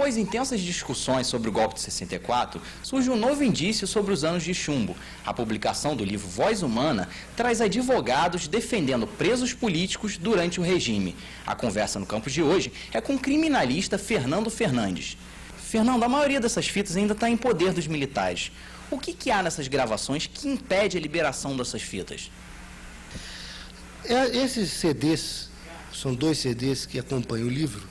Após intensas discussões sobre o golpe de 64, surge um novo indício sobre os anos de chumbo. A publicação do livro Voz Humana traz advogados defendendo presos políticos durante o regime. A conversa no campus de hoje é com o criminalista Fernando Fernandes. Fernando, a maioria dessas fitas ainda está em poder dos militares. O que há nessas gravações que impede a liberação dessas fitas? Esses CDs, são 2 CDs que acompanham o livro,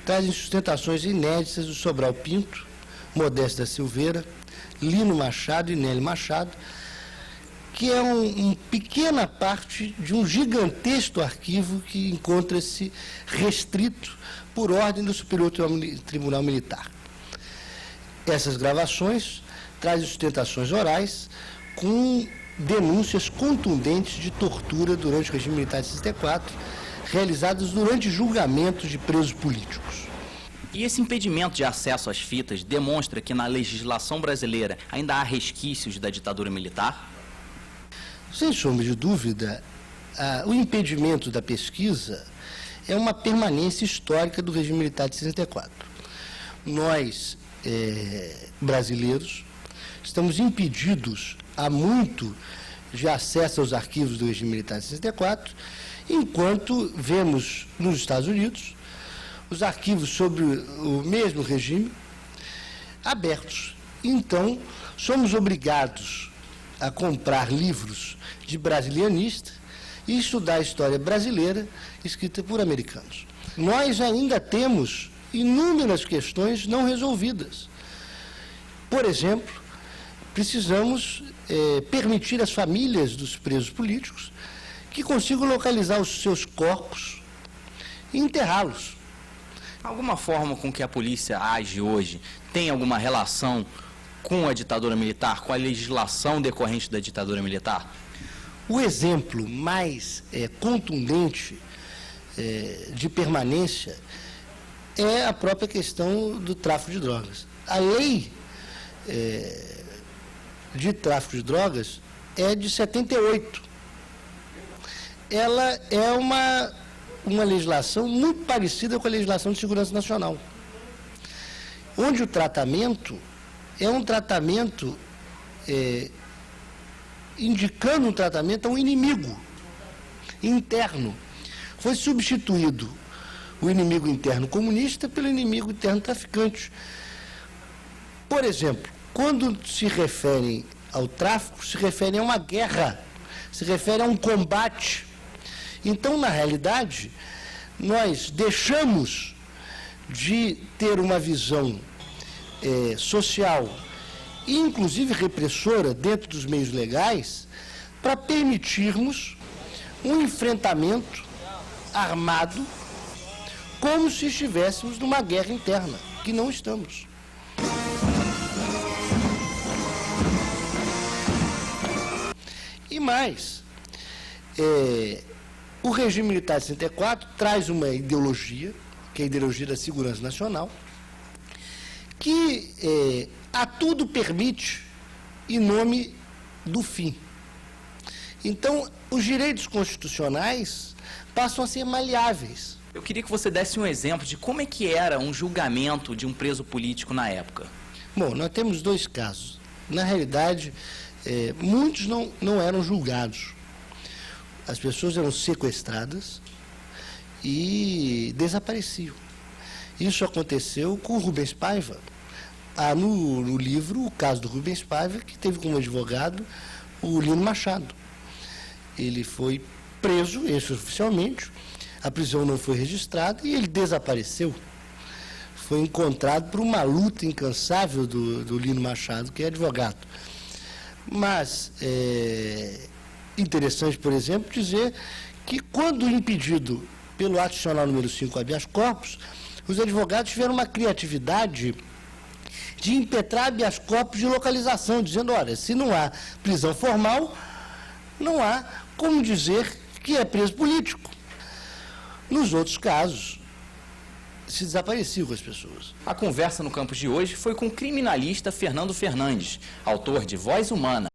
trazem sustentações inéditas do Sobral Pinto, Modesto da Silveira, Lino Machado e Nélio Machado, que é uma pequena parte de um gigantesco arquivo que encontra-se restrito por ordem do Superior Tribunal Militar. Essas gravações trazem sustentações orais com denúncias contundentes de tortura durante o regime militar de 64, realizadas durante julgamentos de presos políticos. E esse impedimento de acesso às fitas demonstra que na legislação brasileira ainda há resquícios da ditadura militar? Sem sombra de dúvida, o impedimento da pesquisa é uma permanência histórica do regime militar de 64. Nós, brasileiros, estamos impedidos há muito de acesso aos arquivos do regime militar de 64, enquanto vemos nos Estados Unidos os arquivos sobre o mesmo regime abertos. Então, somos obrigados a comprar livros de brasilianista e estudar a história brasileira escrita por americanos. Nós ainda temos inúmeras questões não resolvidas. Por exemplo, precisamos permitir às famílias dos presos políticos que consigam localizar os seus corpos e enterrá-los. Alguma forma com que a polícia age hoje tem alguma relação com a ditadura militar, com a legislação decorrente da ditadura militar? O exemplo mais contundente de permanência é a própria questão do tráfico de drogas. A lei de tráfico de drogas é de 78. Ela é uma legislação muito parecida com a legislação de segurança nacional, onde o tratamento é um tratamento indicando um tratamento a um inimigo interno. Foi substituído o inimigo interno comunista pelo inimigo interno traficante. Por exemplo, quando se referem ao tráfico, se referem a uma guerra, se referem a um combate. Então, na realidade, nós deixamos de ter uma visão social, inclusive repressora, dentro dos meios legais, para permitirmos um enfrentamento armado, como se estivéssemos numa guerra interna, que não estamos. E mais, o regime militar de 64 traz uma ideologia, que é a ideologia da segurança nacional, que a tudo permite em nome do fim. Então, os direitos constitucionais passam a ser maleáveis. Eu queria que você desse um exemplo de como é que era um julgamento de um preso político na época. Bom, nós temos 2 casos. Na realidade, muitos não eram julgados. As pessoas eram sequestradas e desapareciam. Isso aconteceu com o Rubens Paiva. Há no livro o caso do Rubens Paiva, que teve como advogado o Lino Machado. Ele foi preso extraoficialmente, a prisão não foi registrada e ele desapareceu. Foi encontrado por uma luta incansável do Lino Machado, que é advogado. Mas interessante, por exemplo, dizer que quando impedido pelo ato adicional número 5 habeas corpus, os advogados tiveram uma criatividade de impetrar habeas corpus de localização, dizendo, olha, se não há prisão formal, não há como dizer que é preso político. Nos outros casos, se desapareciam com as pessoas. A conversa no campus de hoje foi com o criminalista Fernando Fernandes, autor de Voz Humana.